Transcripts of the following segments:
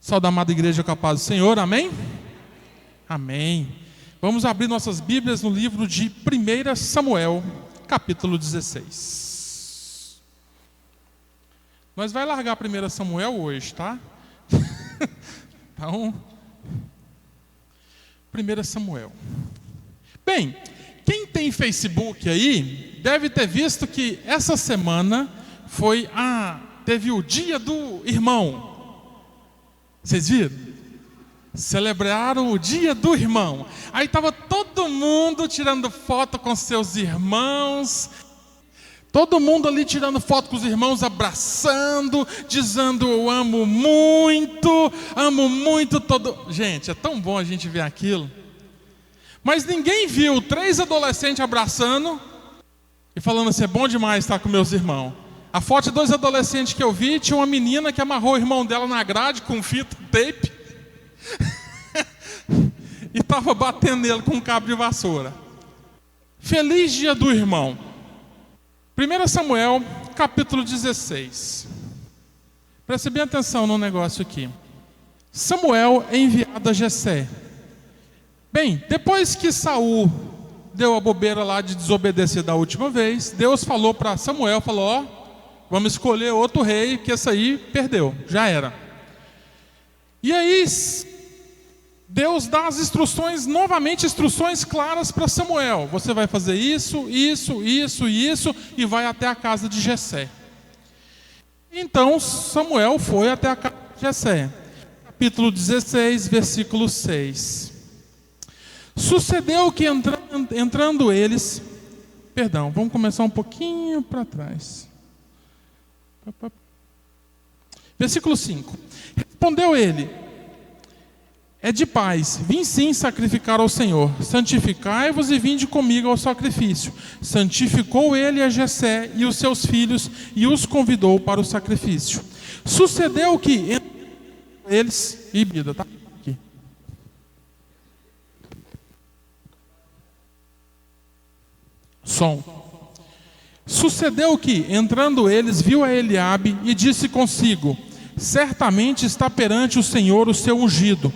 Saúde, amada igreja, com a paz do Senhor, amém? Amém. Vamos abrir nossas Bíblias no livro de 1 Samuel, capítulo 16. Nós vai largar 1 Samuel hoje, tá? Então, 1 Samuel. Bem, quem tem Facebook aí, deve ter visto que essa semana teve o dia do irmão. Vocês viram? Celebraram o dia do irmão. Aí estava todo mundo tirando foto com seus irmãos. Todo mundo ali tirando foto com os irmãos, abraçando, dizendo eu amo muito todo. Gente, é tão bom a gente ver aquilo. Mas ninguém viu 3 adolescentes abraçando e falando assim, é bom demais estar com meus irmãos. A foto de 2 adolescentes que eu vi, tinha uma menina que amarrou o irmão dela na grade com fita tape e estava batendo nele com um cabo de vassoura. Feliz dia do irmão. 1 Samuel, capítulo 16. Preste bem atenção no negócio aqui. Samuel é enviado a Jessé. Bem, depois que Saul deu a bobeira lá de desobedecer da última vez, Deus falou para Samuel, vamos escolher outro rei, que esse aí perdeu, já era. E aí, Deus dá as instruções, novamente instruções claras para Samuel. Você vai fazer isso, e vai até a casa de Jessé. Então, Samuel foi até a casa de Jessé. Capítulo 16, versículo 6. Sucedeu que entrando eles... vamos começar um pouquinho para trás. Versículo 5. Respondeu ele: é de paz, vim sim sacrificar ao Senhor. Santificai-vos e vinde comigo ao sacrifício. Santificou ele a Jessé e os seus filhos e os convidou para o sacrifício. Sucedeu que entre eles e Bida, tá aqui. Som. Sucedeu que, entrando eles, viu a Eliabe e disse consigo: certamente está perante o Senhor o seu ungido.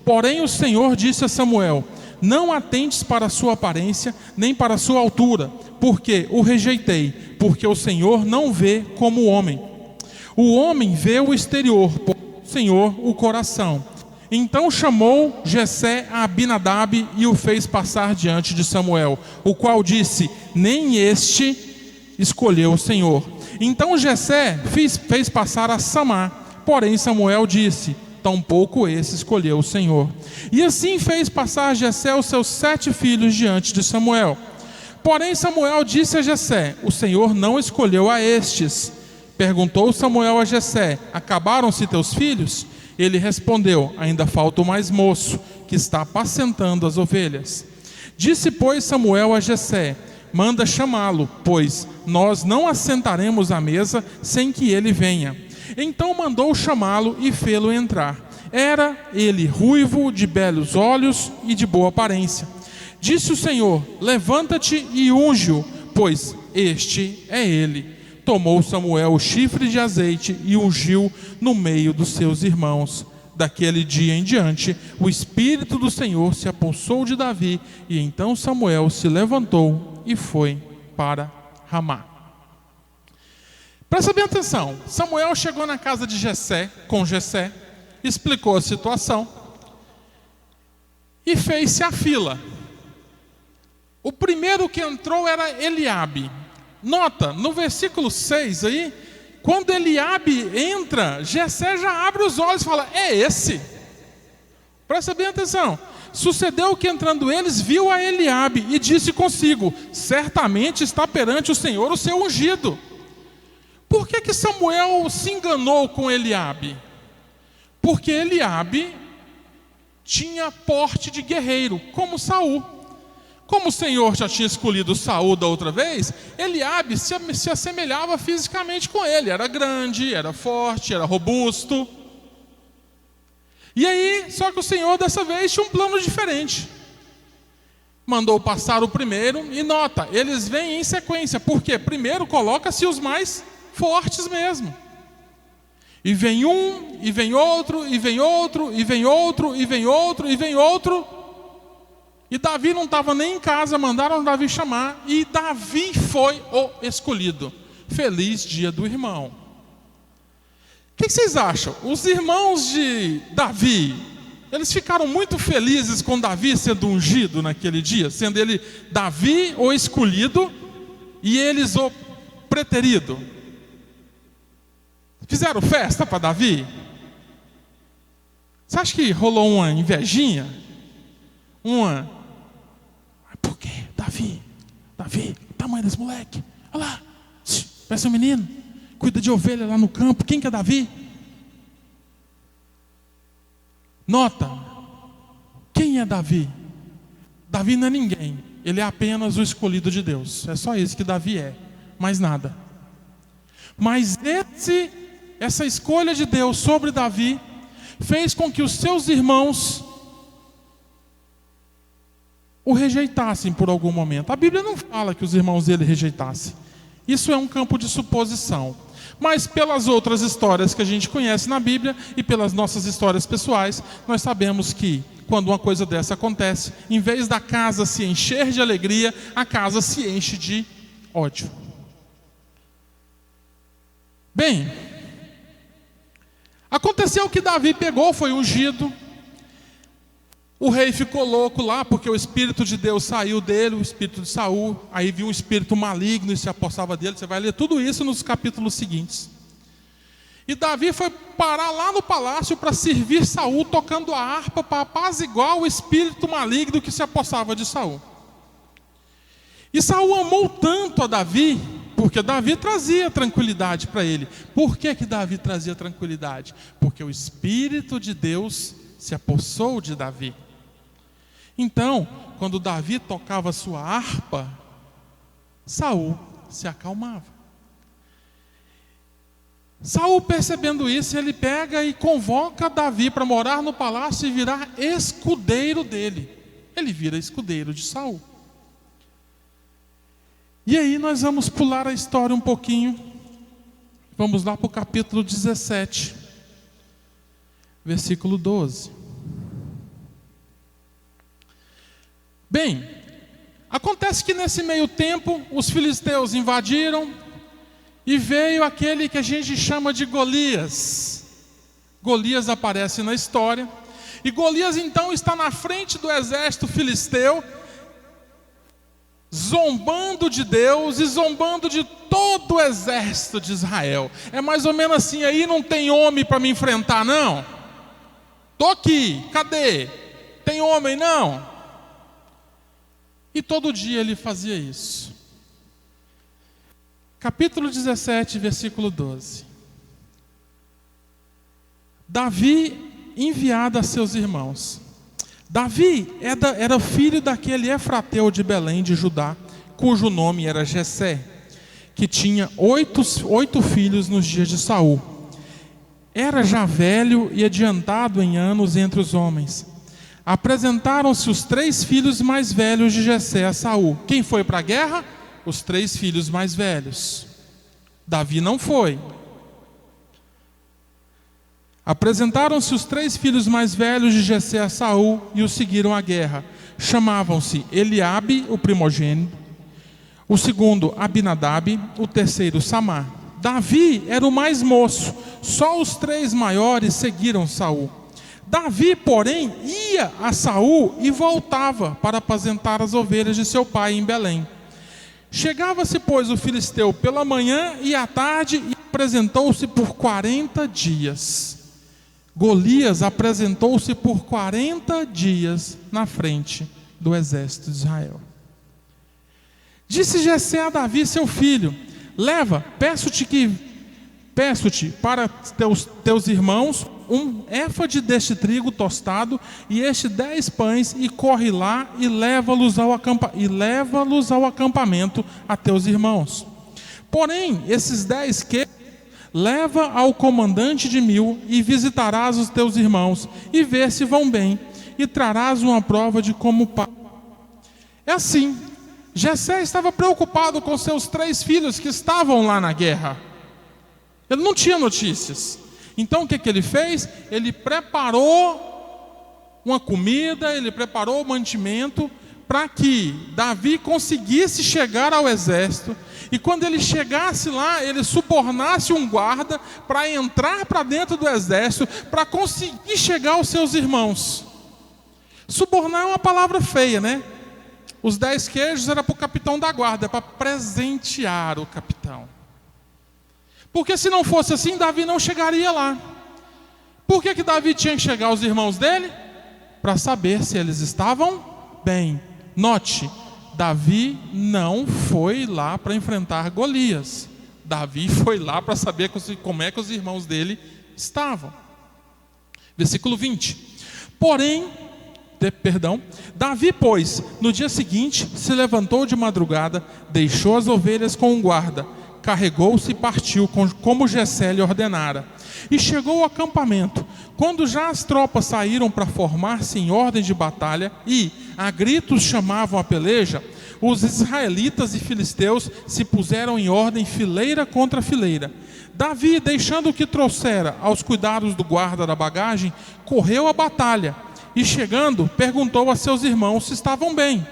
Porém o Senhor disse a Samuel: não atentes para a sua aparência, nem para a sua altura, porque o rejeitei, porque o Senhor não vê como o homem. O homem vê o exterior, porém o Senhor o coração. Então chamou Jessé a Abinadab e o fez passar diante de Samuel, o qual disse: nem este escolheu o Senhor. Então Jessé fez passar a Samá, porém Samuel disse: tampouco esse escolheu o Senhor. E assim fez passar Jessé os seus 7 filhos diante de Samuel. Porém Samuel disse a Jessé: o Senhor não escolheu a estes. Perguntou Samuel a Jessé: acabaram-se teus filhos? Ele respondeu: ainda falta o mais moço, que está apacentando as ovelhas. Disse, pois, Samuel a Jessé: manda chamá-lo, pois nós não assentaremos à mesa sem que ele venha. Então mandou chamá-lo e fê-lo entrar. Era ele ruivo, de belos olhos e de boa aparência. Disse o Senhor: levanta-te e unge-o, pois este é ele. Tomou Samuel o chifre de azeite e ungiu no meio dos seus irmãos. Daquele dia em diante, o Espírito do Senhor se apossou de Davi, e então Samuel se levantou e foi para Ramá. Presta bem atenção. Samuel chegou na casa de Jessé, com Jessé, explicou a situação e fez-se a fila. O primeiro que entrou era Eliabe. Nota, no versículo 6 aí, quando Eliabe entra, Jessé já abre os olhos e fala: é esse. Presta bem atenção. Sucedeu que entrando eles, viu a Eliabe e disse consigo: certamente está perante o Senhor o seu ungido. Por que Samuel se enganou com Eliabe? Porque Eliabe tinha porte de guerreiro, como Saul. Como o Senhor já tinha escolhido Saul da outra vez, Eliabe se assemelhava fisicamente com ele. Era grande, era forte, era robusto. E aí, só que o Senhor dessa vez tinha um plano diferente. Mandou passar o primeiro, e nota, eles vêm em sequência. Por quê? Primeiro coloca-se os mais fortes mesmo. E vem um, e vem outro, e vem outro, e vem outro, e vem outro, e vem outro. E Davi não estava nem em casa, mandaram Davi chamar, e Davi foi o escolhido. Feliz dia do irmão. O que vocês acham? Os irmãos de Davi, eles ficaram muito felizes com Davi sendo ungido naquele dia, sendo ele Davi o escolhido e eles o preterido. Fizeram festa para Davi? Você acha que rolou uma invejinha? Por quê? Davi, o tamanho desse moleque. Olha lá, parece um menino, cuida de ovelha lá no campo. Quem que é Davi? Nota, quem é Davi? Davi não é ninguém, ele é apenas o escolhido de Deus. É só isso que Davi é, mais nada. Mas essa escolha de Deus sobre Davi fez com que os seus irmãos o rejeitassem por algum momento. A Bíblia não fala que os irmãos dele rejeitassem. Isso é um campo de suposição. Mas pelas outras histórias que a gente conhece na Bíblia e pelas nossas histórias pessoais, nós sabemos que quando uma coisa dessa acontece, em vez da casa se encher de alegria, a casa se enche de ódio. Bem, aconteceu que Davi pegou, foi ungido. O rei ficou louco lá, porque o Espírito de Deus saiu dele, o Espírito de Saul. Aí viu um espírito maligno e se apossava dele. Você vai ler tudo isso nos capítulos seguintes. E Davi foi parar lá no palácio para servir Saul, tocando a harpa para apaziguar o espírito maligno que se apossava de Saul. E Saul amou tanto a Davi, porque Davi trazia tranquilidade para ele. Por que Davi trazia tranquilidade? Porque o Espírito de Deus se apossou de Davi. Então, quando Davi tocava sua harpa, Saul se acalmava. Saul, percebendo isso, ele pega e convoca Davi para morar no palácio e virar escudeiro dele. Ele vira escudeiro de Saul. E aí nós vamos pular a história um pouquinho. Vamos lá para o capítulo 17, versículo 12. Bem, acontece que nesse meio tempo, os filisteus invadiram e veio aquele que a gente chama de Golias. Golias aparece na história, e Golias então está na frente do exército filisteu, zombando de Deus e zombando de todo o exército de Israel. É mais ou menos assim: aí não tem homem para me enfrentar não? Estou aqui, cadê? Tem homem não? E todo dia ele fazia isso. Capítulo 17, versículo 12. Davi enviado a seus irmãos. Davi era filho daquele Efrateu de Belém de Judá, cujo nome era Jessé, que tinha 8 filhos nos dias de Saul. Era já velho e adiantado em anos entre os homens. Apresentaram-se os 3 filhos mais velhos de Jessé a Saul. Quem foi para a guerra? Os 3 filhos mais velhos. Davi não foi. Apresentaram-se os 3 filhos mais velhos de Jessé a Saul e o seguiram à guerra. Chamavam-se Eliabe, o primogênito, o segundo Abinadab, o terceiro Samar. Davi era o mais moço, só os 3 maiores seguiram Saul. Davi, porém, ia a Saul e voltava para apacentar as ovelhas de seu pai em Belém. Chegava-se, pois, o filisteu pela manhã e à tarde e apresentou-se por 40 dias. Golias apresentou-se por 40 dias na frente do exército de Israel. Disse Jessé a Davi, seu filho: leva, peço-te para teus irmãos um éfade deste trigo tostado e 10 pães, e corre lá e leva-los ao acampamento a teus irmãos. Porém, esses 10 que leva ao comandante de 1000 e visitarás os teus irmãos e vê se vão bem, e trarás uma prova de como pai. É assim, Jessé estava preocupado com seus 3 filhos que estavam lá na guerra. Ele não tinha notícias. Então o que ele fez? Ele preparou uma comida, ele preparou o mantimento para que Davi conseguisse chegar ao exército, e quando ele chegasse lá, ele subornasse um guarda para entrar para dentro do exército, para conseguir chegar aos seus irmãos. Subornar é uma palavra feia, né? Os 10 queijos era para o capitão da guarda, para presentear o capitão. Porque se não fosse assim, Davi não chegaria lá. Por que Davi tinha que chegar aos irmãos dele? Para saber se eles estavam bem. Note, Davi não foi lá para enfrentar Golias. Davi foi lá para saber como é que os irmãos dele estavam. Versículo 20. Davi, pois, no dia seguinte, se levantou de madrugada, deixou as ovelhas com um guarda, carregou-se e partiu, como Jessé lhe ordenara. E chegou ao acampamento, quando já as tropas saíram para formar-se em ordem de batalha, e a gritos chamavam a peleja, os israelitas e filisteus se puseram em ordem fileira contra fileira. Davi, deixando o que trouxera aos cuidados do guarda da bagagem, correu à batalha, e chegando, perguntou a seus irmãos se estavam bem.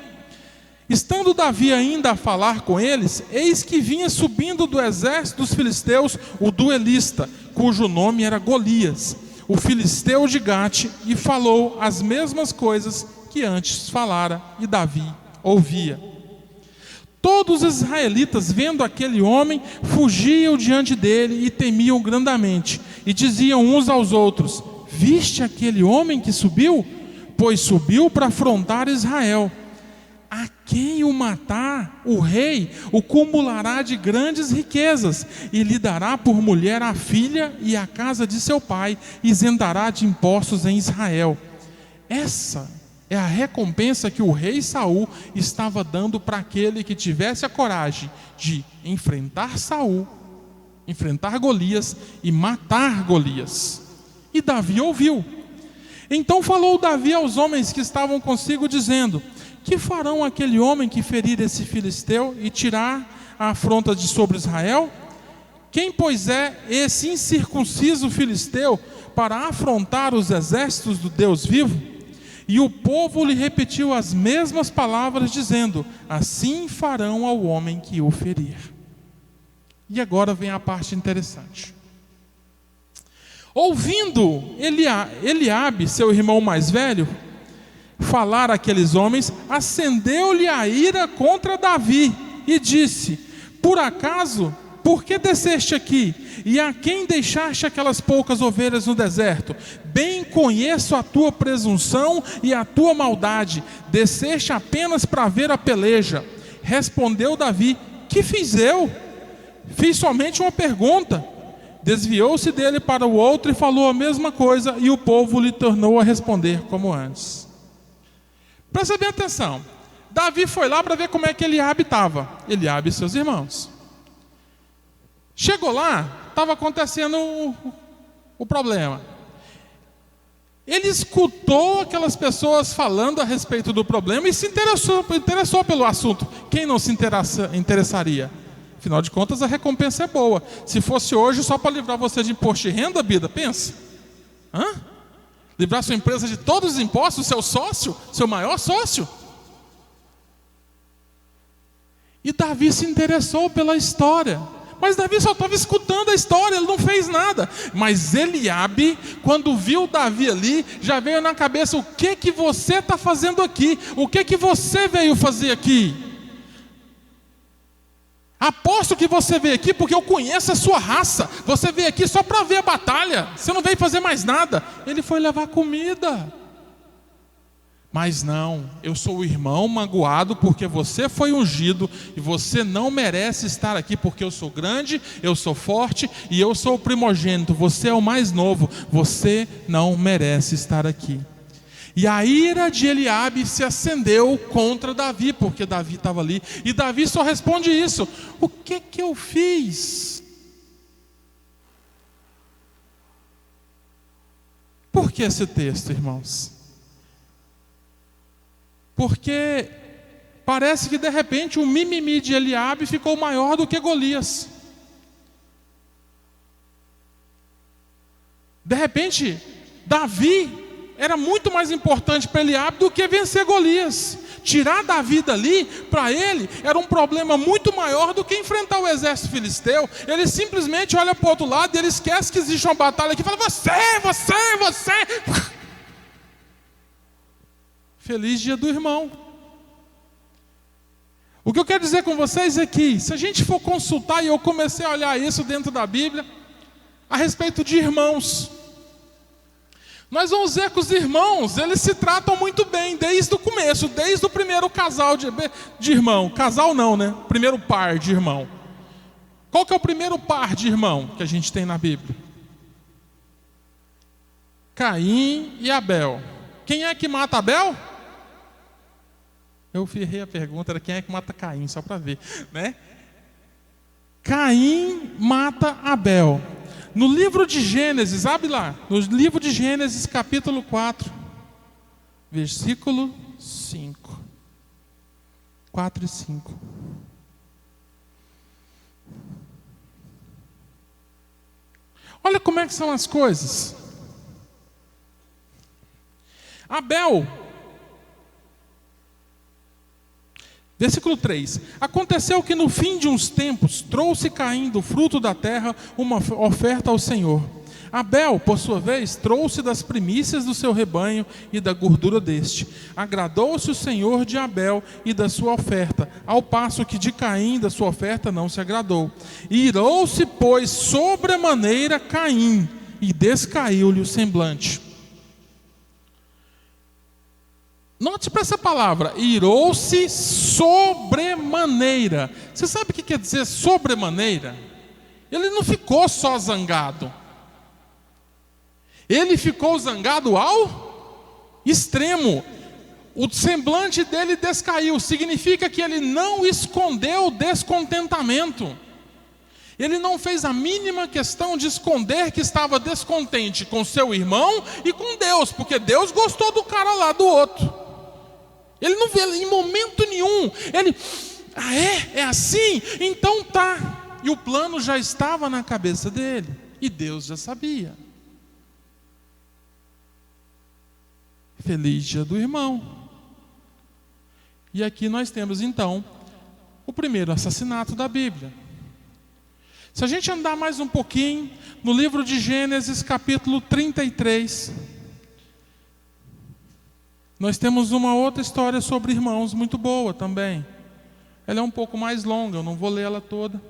Estando Davi ainda a falar com eles, eis que vinha subindo do exército dos filisteus o duelista, cujo nome era Golias, o filisteu de Gate, e falou as mesmas coisas que antes falara, e Davi ouvia. Todos os israelitas, vendo aquele homem, fugiam diante dele e temiam grandemente, e diziam uns aos outros: viste aquele homem que subiu? Pois subiu para afrontar Israel. A quem o matar, o rei o cumulará de grandes riquezas, e lhe dará por mulher a filha e a casa de seu pai, e isentará de impostos em Israel. Essa é a recompensa que o rei Saul estava dando para aquele que tivesse a coragem de enfrentar Saul, enfrentar Golias e matar Golias. E Davi ouviu. Então falou Davi aos homens que estavam consigo, dizendo: que farão aquele homem que ferir esse filisteu e tirar a afronta de sobre Israel? Quem, pois, é esse incircunciso filisteu para afrontar os exércitos do Deus vivo? E o povo lhe repetiu as mesmas palavras, dizendo: assim farão ao homem que o ferir. E agora vem a parte interessante. Ouvindo Eliabe, seu irmão mais velho, falar aqueles homens, acendeu-lhe a ira contra Davi e disse: por que desceste aqui? E a quem deixaste aquelas poucas ovelhas no deserto? Bem conheço a tua presunção e a tua maldade. Desceste apenas para ver a peleja. Respondeu Davi: que fiz eu? Fiz somente uma pergunta. Desviou-se dele para o outro e falou a mesma coisa, e o povo lhe tornou a responder como antes. Presta bem atenção. Davi foi lá para ver como é que Eliabe estava. Eliabe e seus irmãos. Chegou lá, estava acontecendo o problema. Ele escutou aquelas pessoas falando a respeito do problema e se interessou pelo assunto. Quem não se interessaria? Afinal de contas, a recompensa é boa. Se fosse hoje, só para livrar você de imposto de renda, Bida, pensa. Livrar sua empresa de todos os impostos, seu sócio, seu maior sócio. E Davi se interessou pela história. Mas Davi só estava escutando a história, ele não fez nada. Mas Eliabe, quando viu Davi ali, já veio na cabeça: o que você está fazendo aqui? O que você veio fazer aqui? Aposto que você veio aqui porque eu conheço a sua raça. Você veio aqui só para ver a batalha. Você não veio fazer mais nada. Ele foi levar comida. Mas não, eu sou o irmão magoado porque você foi ungido e você não merece estar aqui porque eu sou grande, eu sou forte e eu sou o primogênito. Você é o mais novo, você não merece estar aqui. E a ira de Eliabe se acendeu contra Davi, porque Davi estava ali. E Davi só responde isso: o que eu fiz? Por que esse texto, irmãos? Porque parece que de repente o mimimi de Eliabe ficou maior do que Golias. De repente, Davi era muito mais importante para Eliabe do que vencer Golias. Tirar Davi dali, para ele, era um problema muito maior do que enfrentar o exército filisteu. Ele simplesmente olha para o outro lado e ele esquece que existe uma batalha aqui e fala: você. Feliz dia do irmão. O que eu quero dizer com vocês é que, se a gente for consultar, e eu comecei a olhar isso dentro da Bíblia, a respeito de irmãos, nós vamos ver que os irmãos, eles se tratam muito bem, desde o começo, desde o primeiro casal de irmão. Casal não, né? Primeiro par de irmão. Qual que é o primeiro par de irmão que a gente tem na Bíblia? Caim e Abel. Quem é que mata Abel? Eu errei a pergunta, era quem é que mata Caim, só para ver, né? Caim mata Abel. No livro de Gênesis, abre lá, no livro de Gênesis, capítulo 4, versículo 5. 4 e 5. Olha como é que são as coisas. Abel, versículo 3: aconteceu que no fim de uns tempos trouxe Caim do fruto da terra uma oferta ao Senhor. Abel, por sua vez, trouxe das primícias do seu rebanho e da gordura deste. Agradou-se o Senhor de Abel e da sua oferta, ao passo que de Caim da sua oferta não se agradou. Irou-se, pois, sobremaneira Caim, e descaiu-lhe o semblante. Note para essa palavra, irou-se sobremaneira. Você sabe o que quer dizer sobremaneira? Ele não ficou só zangado. Ele ficou zangado ao extremo. O semblante dele descaiu. Significa que ele não escondeu o descontentamento. Ele não fez a mínima questão de esconder que estava descontente com seu irmão e com Deus, porque Deus gostou do cara lá do outro. Ele não vê em momento nenhum. Ele, é assim? Então tá. E o plano já estava na cabeça dele. E Deus já sabia. Feliz dia do irmão. E aqui nós temos então o primeiro assassinato da Bíblia. Se a gente andar mais um pouquinho, no livro de Gênesis, capítulo 33, nós temos uma outra história sobre irmãos muito boa também. Ela é um pouco mais longa, eu não vou ler ela toda.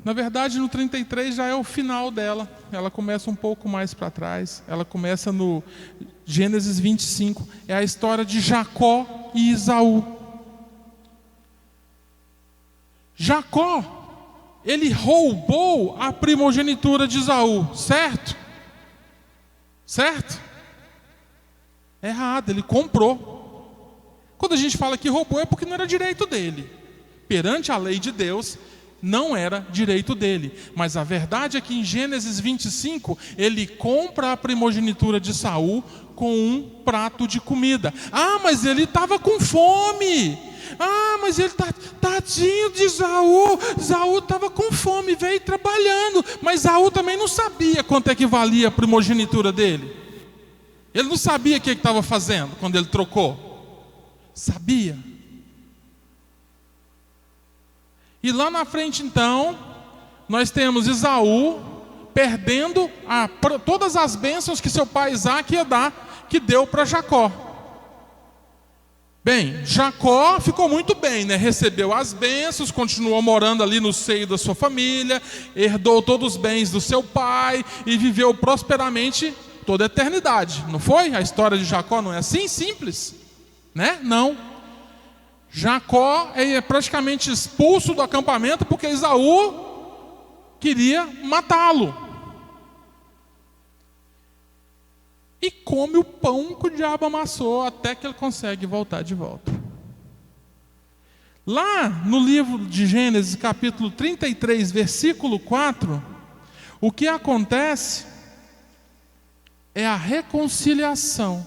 Na verdade, no 33 já é o final dela. Ela começa um pouco mais para trás. Ela começa no Gênesis 25. É a história de Jacó e Esaú. Jacó, ele roubou a primogenitura de Esaú, certo? Certo? Errado, ele comprou. Quando a gente fala que roubou é porque não era direito dele. Perante a lei de Deus, não era direito dele. Mas a verdade é que em Gênesis 25, ele compra a primogenitura de Saul com um prato de comida. Ah, mas ele estava com fome. Ah, mas ele tadinho de Esaú. Esaú estava com fome, veio trabalhando. Mas Esaú também não sabia quanto é que valia a primogenitura dele. Ele não sabia o que estava fazendo quando ele trocou. Sabia. E lá na frente então, nós temos Esaú perdendo todas as bênçãos que seu pai Isaac ia dar, que deu para Jacó. Bem, Jacó ficou muito bem, né? Recebeu as bênçãos, continuou morando ali no seio da sua família, herdou todos os bens do seu pai e viveu prosperamente toda a eternidade. Não foi? A história de Jacó não é assim simples, né? Não. Jacó é praticamente expulso do acampamento porque Esaú queria matá-lo. E come o pão que o diabo amassou até que ele consegue voltar de volta. Lá no livro de Gênesis, capítulo 33, versículo 4, o que acontece é a reconciliação.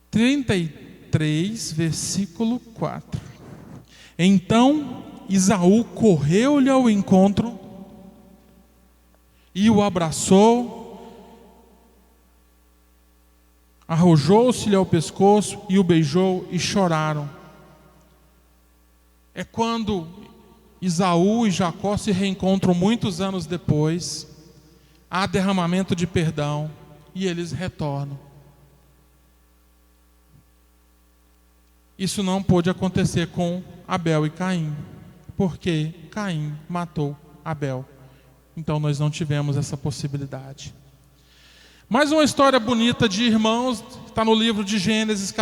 33, versículo 4. Então Esaú correu-lhe ao encontro e o abraçou, arrojou-se-lhe ao pescoço e o beijou e choraram. É quando Esaú e Jacó se reencontram muitos anos depois, há derramamento de perdão e eles retornam. Isso não pôde acontecer com Abel e Caim, porque Caim matou Abel. Então nós não tivemos essa possibilidade. Mais uma história bonita de irmãos, está no livro de Gênesis,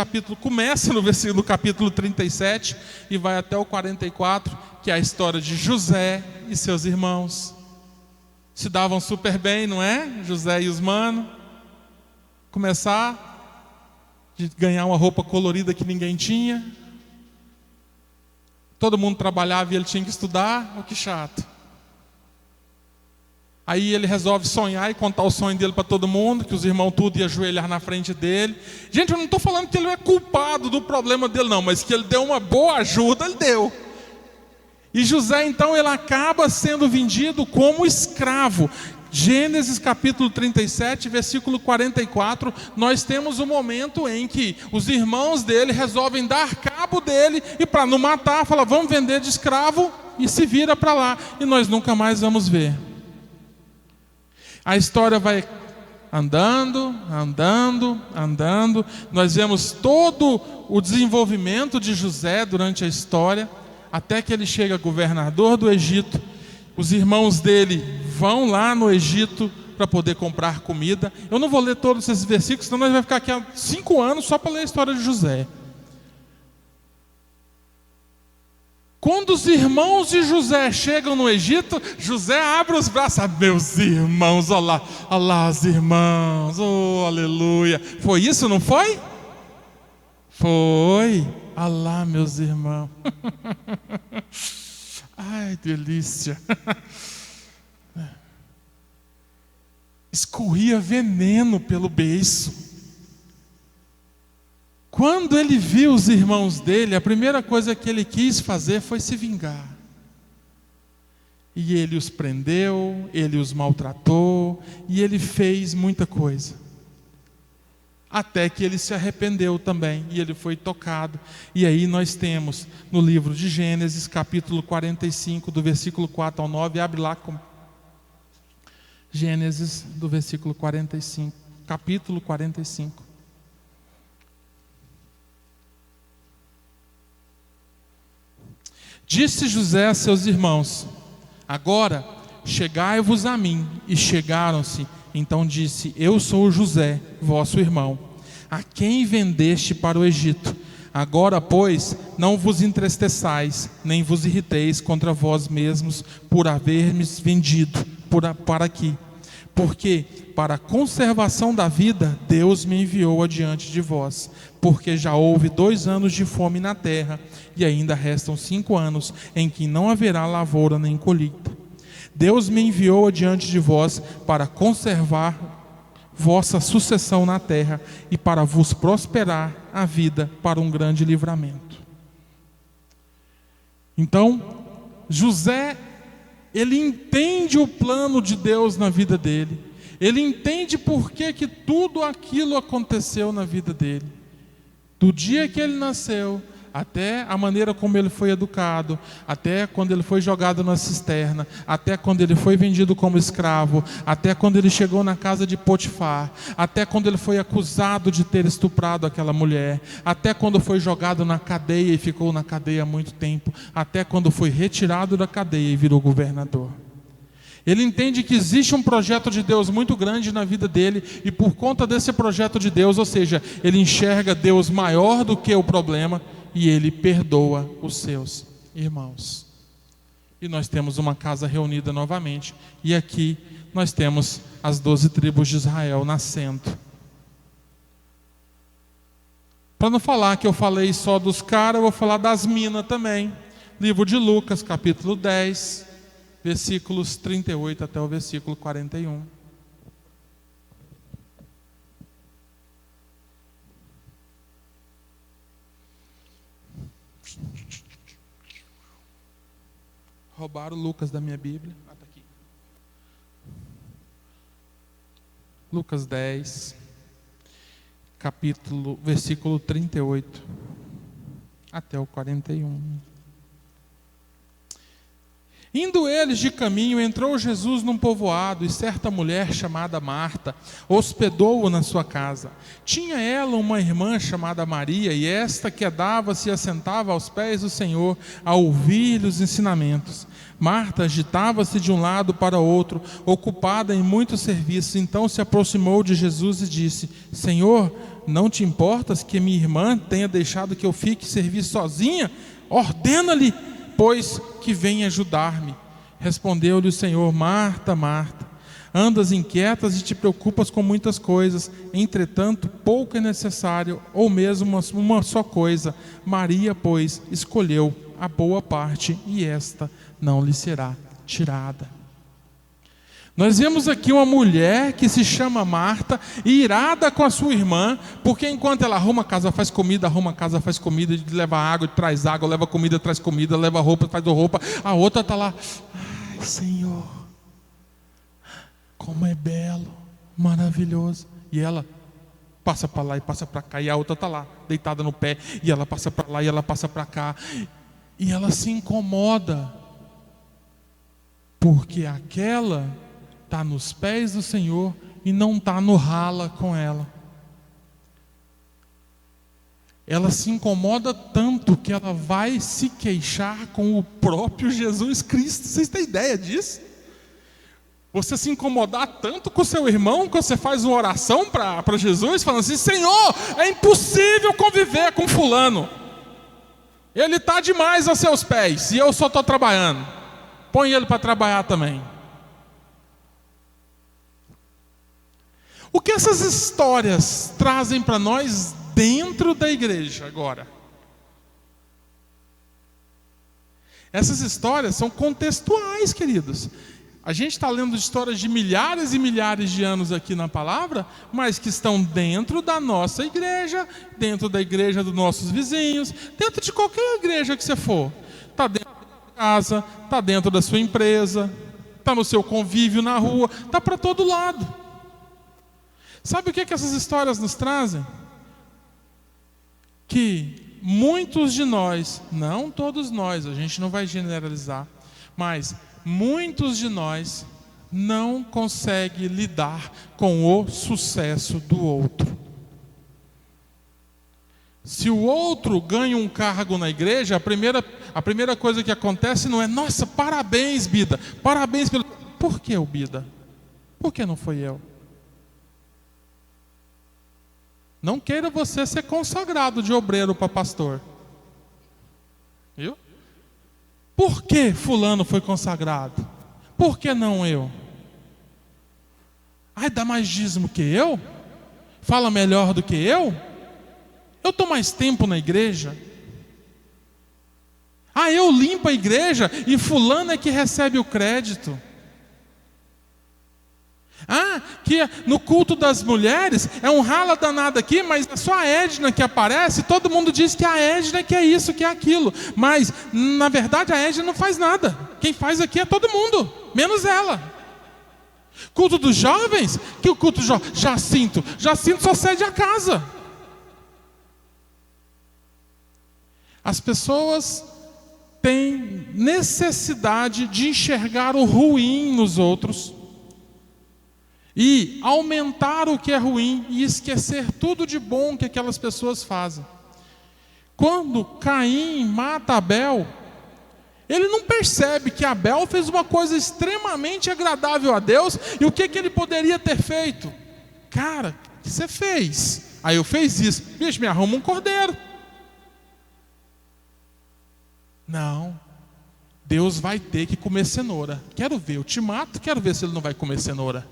começa no capítulo 37 e vai até o 44, que é a história de José e seus irmãos. Se davam super bem, não é? José e os manos. Começar de ganhar uma roupa colorida que ninguém tinha. Todo mundo trabalhava e ele tinha que estudar. Oh, que chato. Aí ele resolve sonhar e contar o sonho dele para todo mundo, que os irmãos tudo iam ajoelhar na frente dele. Gente, eu não estou falando que ele é culpado do problema dele não, mas que ele deu uma boa ajuda, ele deu. E José então ele acaba sendo vendido como escravo. Gênesis capítulo 37, versículo 44, nós temos um momento em que os irmãos dele resolvem dar cabo dele e para não matar, fala, vamos vender de escravo e se vira para lá. E nós nunca mais vamos ver. A história vai andando. Nós vemos todo o desenvolvimento de José durante a história, até que ele chega governador do Egito. Os irmãos dele vão lá no Egito para poder comprar comida. Eu não vou ler todos esses versículos, senão nós vamos ficar aqui há 5 anos só para ler a história de José. Quando os irmãos de José chegam no Egito, José abre os braços. Ah, meus irmãos, olha lá os irmãos, oh, aleluia. Foi isso, não foi? Foi. Olha lá, meus irmãos. Ai, delícia. Escorria veneno pelo beiço. Quando ele viu os irmãos dele, a primeira coisa que ele quis fazer foi se vingar. E ele os prendeu, ele os maltratou, e ele fez muita coisa. Até que ele se arrependeu também, e ele foi tocado. E aí nós temos, no livro de Gênesis, capítulo 45, do versículo 4 ao 9, abre lá com Gênesis, do versículo 45, capítulo 45. Disse José a seus irmãos: agora chegai-vos a mim. E chegaram-se. Então disse: eu sou José, vosso irmão, a quem vendeste para o Egito. Agora, pois, não vos entristeçais, nem vos irriteis contra vós mesmos por haver-me vendido para aqui. Porque para a conservação da vida, Deus me enviou adiante de vós. Porque já houve 2 anos de fome na terra, e ainda restam 5 anos em que não haverá lavoura nem colheita. Deus me enviou adiante de vós para conservar vossa sucessão na terra e para vos prosperar a vida para um grande livramento. Então, José, ele entende o plano de Deus na vida dele. Ele entende por que tudo aquilo aconteceu na vida dele. Do dia que ele nasceu, até a maneira como ele foi educado, até quando ele foi jogado na cisterna, até quando ele foi vendido como escravo, até quando ele chegou na casa de Potifar, até quando ele foi acusado de ter estuprado aquela mulher, até quando foi jogado na cadeia e ficou na cadeia há muito tempo, até quando foi retirado da cadeia e virou governador. Ele entende que existe um projeto de Deus muito grande na vida dele, e por conta desse projeto de Deus, ou seja, ele enxerga Deus maior do que o problema, e ele perdoa os seus irmãos. E nós temos uma casa reunida novamente, e aqui nós temos as 12 tribos de Israel nascendo. Para não falar que eu falei só dos caras, eu vou falar das minas também. Livro de Lucas, capítulo 10, versículos 38 até o versículo 41. Roubaram Lucas da minha Bíblia. Tá aqui. Lucas 10, versículo 38 até o 41. Indo eles de caminho, entrou Jesus num povoado, e certa mulher chamada Marta hospedou-o na sua casa. Tinha ela uma irmã chamada Maria, e esta quedava-se e assentava aos pés do Senhor, a ouvir-lhe os ensinamentos. Marta agitava-se de um lado para outro, ocupada em muitos serviços. Então se aproximou de Jesus e disse: Senhor, não te importas que minha irmã tenha deixado que eu fique servir sozinha? Ordena-lhe, pois, que venha ajudar-me. Respondeu-lhe o Senhor: Marta, Marta, andas inquietas e te preocupas com muitas coisas, entretanto pouco é necessário, ou mesmo uma só coisa. Maria, pois, escolheu a boa parte, e esta não lhe será tirada. Nós vemos aqui uma mulher que se chama Marta, irada com a sua irmã, porque enquanto ela arruma a casa, faz comida, leva água, traz água, leva comida, traz comida, leva roupa, traz roupa, a outra está lá: ai, Senhor, como é belo, maravilhoso. E ela passa para lá e passa para cá, e a outra está lá, deitada no pé, e ela passa para lá e ela passa para cá, e ela se incomoda, porque aquela está nos pés do Senhor e não está no rala com ela. Ela se incomoda tanto que ela vai se queixar com o próprio Jesus Cristo. Vocês têm ideia disso? Você se incomodar tanto com seu irmão que você faz uma oração para Jesus, falando assim: Senhor, é impossível conviver com fulano, ele está demais aos seus pés e eu só estou trabalhando, põe ele para trabalhar também. O que essas histórias trazem para nós dentro da igreja agora? Essas histórias são contextuais, queridos. A gente está lendo histórias de milhares e milhares de anos aqui na palavra, mas que estão dentro da nossa igreja, dentro da igreja dos nossos vizinhos, dentro de qualquer igreja que você for. Está dentro da sua casa, está dentro da sua empresa, está no seu convívio na rua, está para todo lado. Sabe o que essas histórias nos trazem? Que muitos de nós, não todos nós, a gente não vai generalizar, mas muitos de nós não conseguem lidar com o sucesso do outro. Se o outro ganha um cargo na igreja, a primeira coisa que acontece não é: nossa, parabéns, Bida, parabéns pelo... Por que o Bida? Por que não foi eu? Não queira você ser consagrado de obreiro para pastor. Viu? Por que fulano foi consagrado? Por que não eu? Ai, dá mais dízimo que eu? Fala melhor do que eu? Eu estou mais tempo na igreja? Ah, eu limpo a igreja e fulano é que recebe o crédito. Ah, que no culto das mulheres é um rala danado aqui, mas é só a Edna que aparece. Todo mundo diz que a Edna que é isso, que é aquilo, mas na verdade a Edna não faz nada. Quem faz aqui é todo mundo, menos ela. Culto dos jovens, que o culto Jacinto só cede a casa. As pessoas têm necessidade de enxergar o ruim nos outros e aumentar o que é ruim e esquecer tudo de bom que aquelas pessoas fazem. Quando Caim mata Abel, ele não percebe que Abel fez uma coisa extremamente agradável a Deus, e o que ele poderia ter feito? Cara, o que você fez? Aí eu fiz isso, bicho, me arruma um cordeiro. Não, Deus vai ter que comer cenoura. Quero ver, eu te mato, quero ver se ele não vai comer cenoura.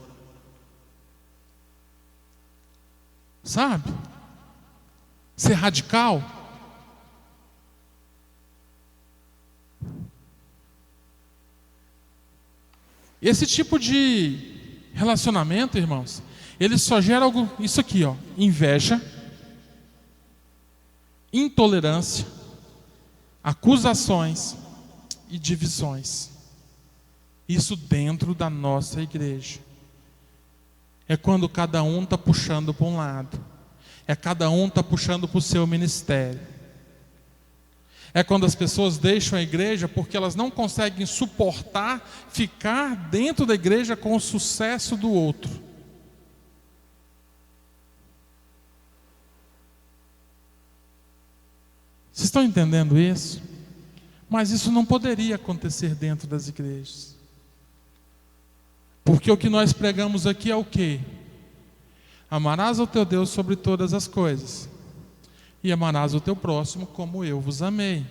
Sabe? Ser radical. Esse tipo de relacionamento, irmãos, ele só gera algo, isso aqui, ó: inveja, intolerância, acusações e divisões. Isso dentro da nossa igreja. É quando cada um está puxando para um lado. É cada um está puxando para o seu ministério. É quando as pessoas deixam a igreja porque elas não conseguem suportar ficar dentro da igreja com o sucesso do outro. Vocês estão entendendo isso? Mas isso não poderia acontecer dentro das igrejas. Porque o que nós pregamos aqui é o quê? Amarás ao teu Deus sobre todas as coisas, e amarás o teu próximo como eu vos amei.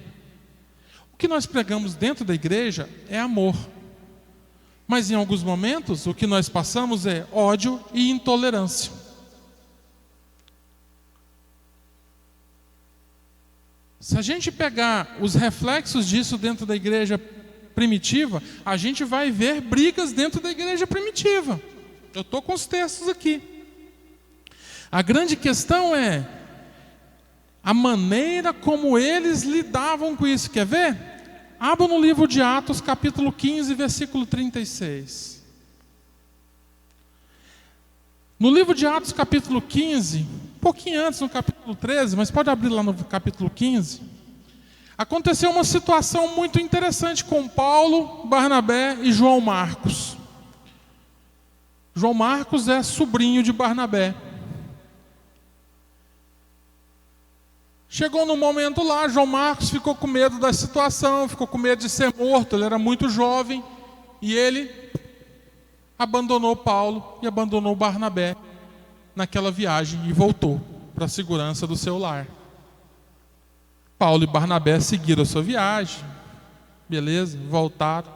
O que nós pregamos dentro da igreja é amor. Mas em alguns momentos o que nós passamos é ódio e intolerância. Se a gente pegar os reflexos disso dentro da igreja primitiva, a gente vai ver brigas dentro da igreja primitiva. Eu estou com os textos aqui. A grande questão é a maneira como eles lidavam com isso. Quer ver? Abra no livro de Atos, capítulo 15, versículo 36. No livro de Atos, capítulo 15, um pouquinho antes, no capítulo 13, mas pode abrir lá no capítulo 15. Aconteceu uma situação muito interessante com Paulo, Barnabé e João Marcos. João Marcos é sobrinho de Barnabé. Chegou no momento lá, João Marcos ficou com medo da situação, ficou com medo de ser morto, ele era muito jovem, e ele abandonou Paulo e abandonou Barnabé naquela viagem e voltou para a segurança do seu lar. Paulo e Barnabé seguiram a sua viagem, beleza, voltaram.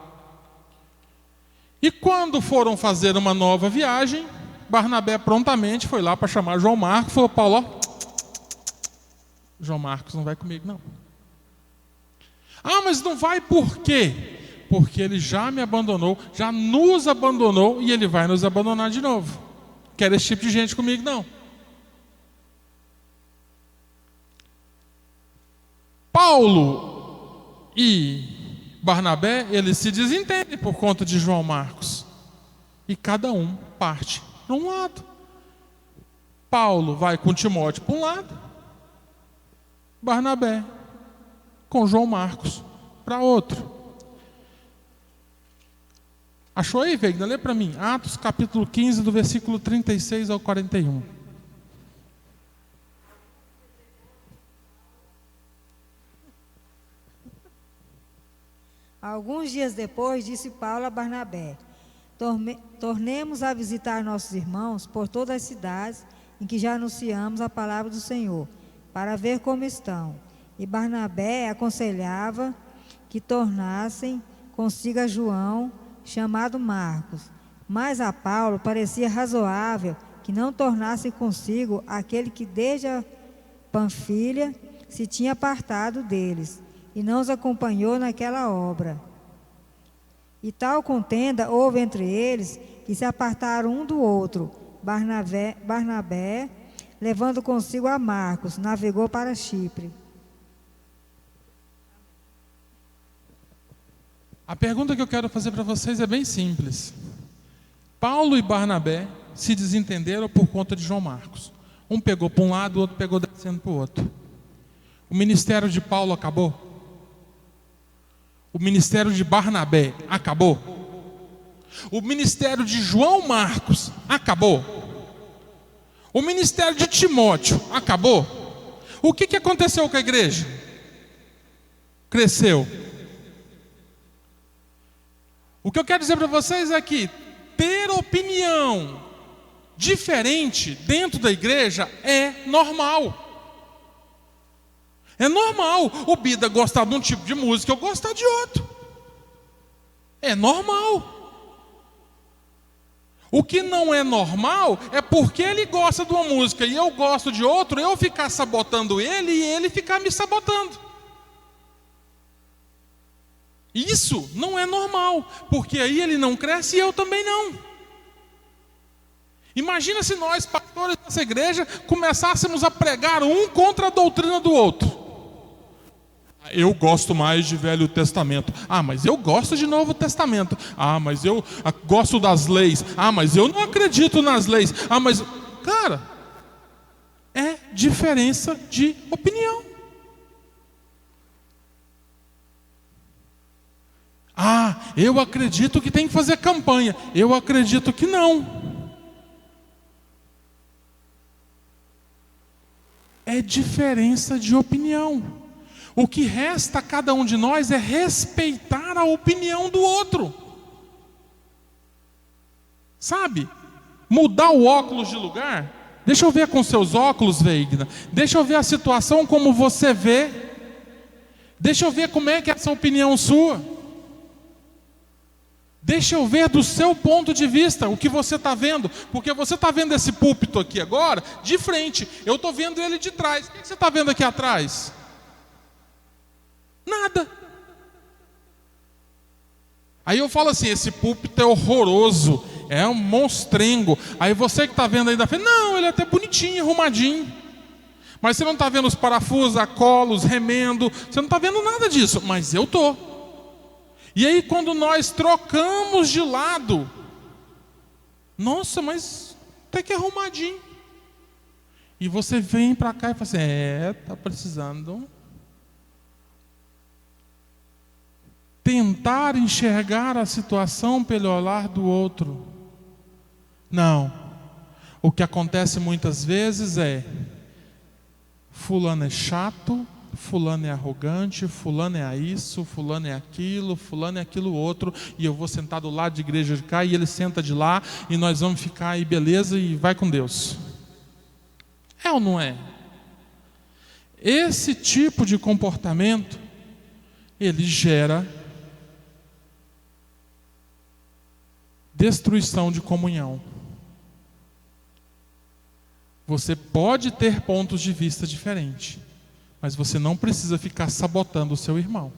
E quando foram fazer uma nova viagem, Barnabé prontamente foi lá para chamar João Marcos e falou: Paulo, ó, João Marcos não vai comigo não. Ah, mas não vai por quê? Porque ele já me abandonou, já nos abandonou e ele vai nos abandonar de novo. Quero esse tipo de gente comigo não. Paulo e Barnabé, eles se desentendem por conta de João Marcos. E cada um parte para um lado. Paulo vai com Timóteo para um lado, Barnabé com João Marcos para outro. Achou aí, Vegna? Lê para mim. Atos capítulo 15, do versículo 36 ao 41. Alguns dias depois, disse Paulo a Barnabé: tornemos a visitar nossos irmãos por todas as cidades em que já anunciamos a palavra do Senhor, para ver como estão. E Barnabé aconselhava que tornassem consigo a João, chamado Marcos. Mas a Paulo parecia razoável que não tornasse consigo aquele que desde a Panfilha se tinha apartado deles, e não os acompanhou naquela obra. E tal contenda houve entre eles, que se apartaram um do outro. Barnabé, levando consigo a Marcos, navegou para Chipre. A pergunta que eu quero fazer para vocês é bem simples. Paulo e Barnabé se desentenderam por conta de João Marcos. Um pegou para um lado, o outro pegou descendo para o outro. O ministério de Paulo acabou? O ministério de Barnabé acabou? O ministério de João Marcos acabou? O ministério de Timóteo acabou? O que aconteceu com a igreja? Cresceu. O que eu quero dizer para vocês é que ter opinião diferente dentro da igreja é normal. É normal o Bida gostar de um tipo de música e eu gostar de outro. É normal. O que não é normal é porque ele gosta de uma música e eu gosto de outro, eu ficar sabotando ele e ele ficar me sabotando. Isso não é normal, porque aí ele não cresce e eu também não. Imagina se nós, pastores dessa igreja, começássemos a pregar um contra a doutrina do outro. Eu gosto mais de Velho Testamento. Ah, mas eu gosto de Novo Testamento. Ah, mas eu gosto das leis. Ah, mas eu não acredito nas leis. Ah, mas... Cara, é diferença de opinião. Ah, eu acredito que tem que fazer campanha. Eu acredito que não. É diferença de opinião. O que resta a cada um de nós é respeitar a opinião do outro. Sabe? Mudar o óculos de lugar. Deixa eu ver com seus óculos, Veigna. Deixa eu ver a situação como você vê. Deixa eu ver como é que é essa opinião sua. Deixa eu ver do seu ponto de vista o que você está vendo. Porque você está vendo esse púlpito aqui agora de frente. Eu estou vendo ele de trás. O que você está vendo aqui atrás? Nada. Aí eu falo assim, esse púlpito é horroroso, é um monstrengo. Aí você que está vendo aí da frente, não, ele é até bonitinho, arrumadinho. Mas você não está vendo os parafusos, a cola, os remendo, você não está vendo nada disso, mas eu estou. E aí quando nós trocamos de lado, nossa, mas até que arrumadinho. E você vem para cá e fala assim, está precisando... Tentar enxergar a situação pelo olhar do outro. Não. O que acontece muitas vezes é: fulano é chato, fulano é arrogante, fulano é isso, fulano é aquilo outro, e eu vou sentar do lado de igreja de cá e ele senta de lá, e nós vamos ficar aí, beleza, e vai com Deus. É ou não é? Esse tipo de comportamento, ele gera destruição de comunhão. Você pode ter pontos de vista diferentes, mas você não precisa ficar sabotando o seu irmão.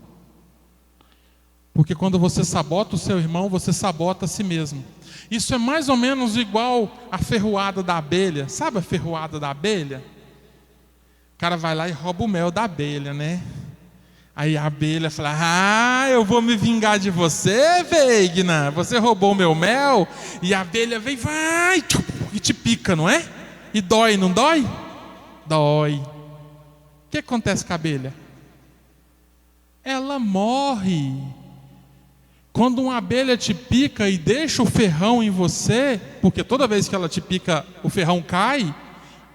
Porque quando você sabota o seu irmão, você sabota a si mesmo. Isso é mais ou menos igual a ferroada da abelha. Sabe a ferroada da abelha? O cara vai lá e rouba o mel da abelha, né? Aí a abelha fala, eu vou me vingar de você, Veigna. Você roubou o meu mel. E a abelha vem, vai, e te pica, não é? E dói, não dói? Dói. O que acontece com a abelha? Ela morre. Quando uma abelha te pica e deixa o ferrão em você, porque toda vez que ela te pica, o ferrão cai,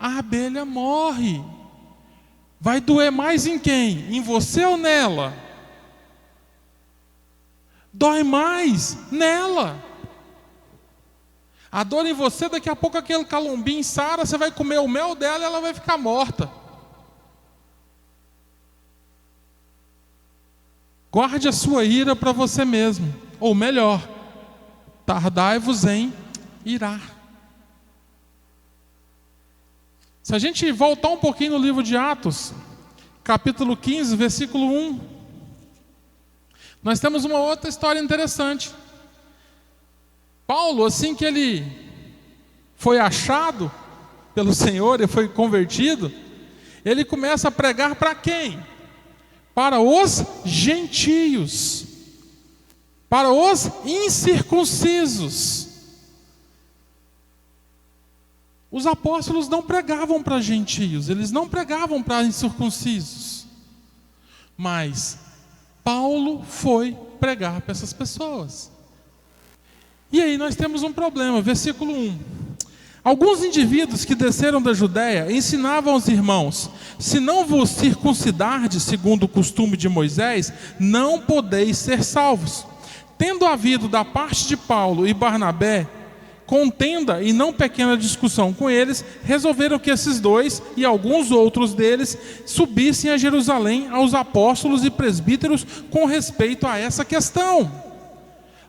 a abelha morre. Vai doer mais em quem? Em você ou nela? Dói mais nela. A dor em você, daqui a pouco aquele calombinho sara, você vai comer o mel dela e ela vai ficar morta. Guarde a sua ira para você mesmo. Ou melhor, tardai-vos em irar. Se a gente voltar um pouquinho no livro de Atos, capítulo 15, versículo 1, nós temos uma outra história interessante. Paulo, assim que ele foi achado pelo Senhor e foi convertido, ele começa a pregar para quem? Para os gentios, para os incircuncisos. Os apóstolos não pregavam para gentios, eles não pregavam para incircuncisos. Mas Paulo foi pregar para essas pessoas. E aí nós temos um problema, versículo 1. Alguns indivíduos que desceram da Judéia ensinavam aos irmãos: se não vos circuncidardes segundo o costume de Moisés, não podeis ser salvos. Tendo havido da parte de Paulo e Barnabé contenda e não pequena discussão com eles, resolveram que esses dois e alguns outros deles subissem a Jerusalém aos apóstolos e presbíteros com respeito a essa questão.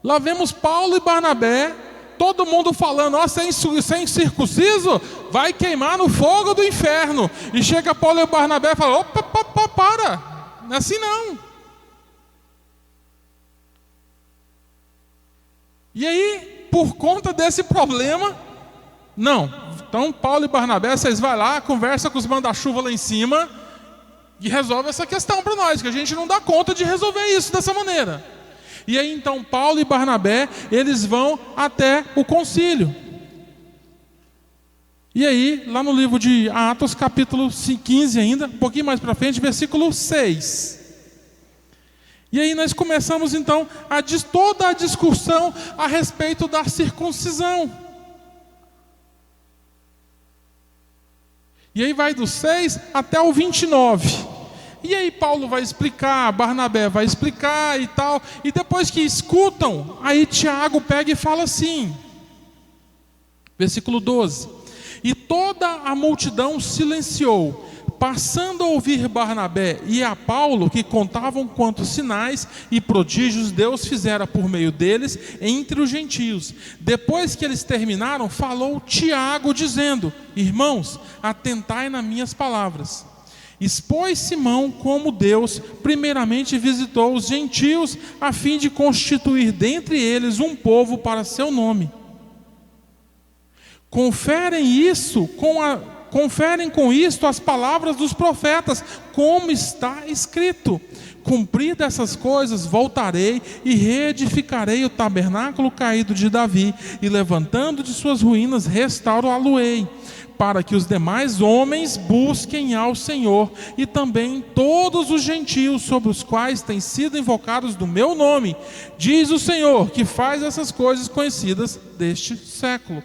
Lá vemos Paulo e Barnabé, todo mundo falando: ó, sem circunciso, vai queimar no fogo do inferno. E chega Paulo e Barnabé e fala: opa, para, não é assim não. E aí, por conta desse problema, não. Então Paulo e Barnabé, vocês vão lá, conversa com os manda-chuva lá em cima e resolve essa questão para nós, que a gente não dá conta de resolver isso dessa maneira. E aí então Paulo e Barnabé, eles vão até o concílio. E aí, lá no livro de Atos, capítulo 15 ainda, um pouquinho mais para frente, versículo 6. E aí nós começamos então toda a discussão a respeito da circuncisão. E aí vai do 6 até o 29. E aí Paulo vai explicar, Barnabé vai explicar e tal. E depois que escutam, aí Tiago pega e fala assim. Versículo 12. E toda a multidão silenciou, passando a ouvir Barnabé e a Paulo, que contavam quantos sinais e prodígios Deus fizera por meio deles entre os gentios. Depois que eles terminaram, falou Tiago, dizendo: irmãos, atentai nas minhas palavras. Expôs Simão como Deus primeiramente visitou os gentios, a fim de constituir dentre eles um povo para seu nome. Conferem com isto as palavras dos profetas, como está escrito: cumpridas essas coisas, voltarei e reedificarei o tabernáculo caído de Davi, e levantando de suas ruínas, restaurá-lo-ei, para que os demais homens busquem ao Senhor, e também todos os gentios sobre os quais têm sido invocados do meu nome, diz o Senhor, que faz essas coisas conhecidas deste século.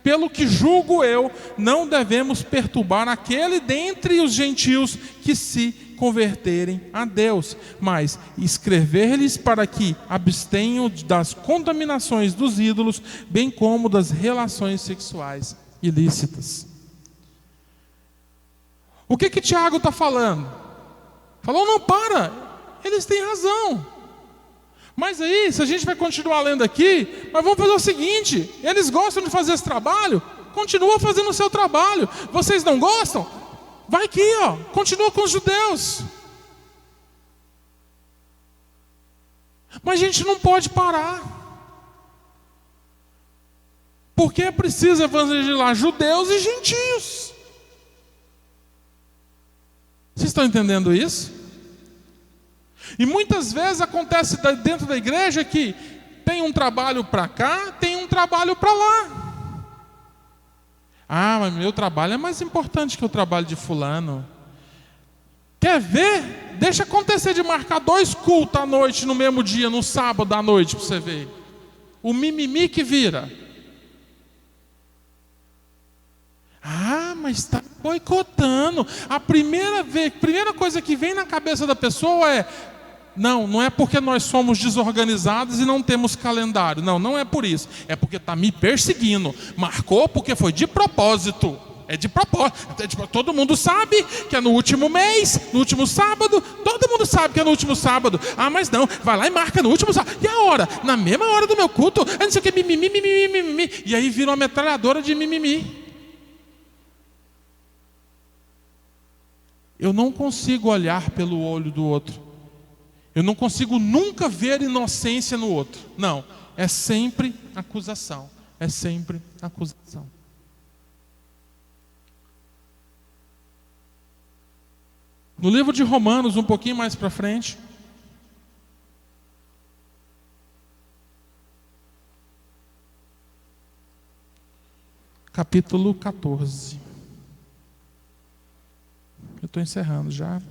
Pelo que julgo eu, não devemos perturbar aquele dentre os gentios que se converterem a Deus, mas escrever-lhes para que abstenham das contaminações dos ídolos, bem como das relações sexuais ilícitas. O que Tiago está falando? Falou, não, para, eles têm razão. Mas aí, se a gente vai continuar lendo aqui, mas vamos fazer o seguinte: eles gostam de fazer esse trabalho, continua fazendo o seu trabalho. Vocês não gostam? Vai aqui, ó, continua com os judeus. Mas a gente não pode parar, porque é preciso evangelizar judeus e gentios. Vocês estão entendendo isso? E muitas vezes acontece dentro da igreja que tem um trabalho para cá, tem um trabalho para lá. Ah, mas meu trabalho é mais importante que o trabalho de fulano. Quer ver? Deixa acontecer de marcar 2 cultos à noite no mesmo dia, no sábado à noite, para você ver. O mimimi que vira. Ah, mas está boicotando. A primeira coisa que vem na cabeça da pessoa é: não é porque nós somos desorganizados e não temos calendário. Não é por isso. É porque está me perseguindo. Marcou porque foi de propósito. É de propósito. Todo mundo sabe que é no último mês, no último sábado. Todo mundo sabe que é no último sábado. Ah, mas não, vai lá e marca no último sábado. E a hora? Na mesma hora do meu culto. Não sei o que, mimimi. E aí vira uma metralhadora de mimimi. Eu não consigo olhar pelo olho do outro. Eu não consigo nunca ver inocência no outro. Não, é sempre acusação. É sempre acusação. No livro de Romanos, um pouquinho mais para frente, capítulo 14. Eu estou encerrando já.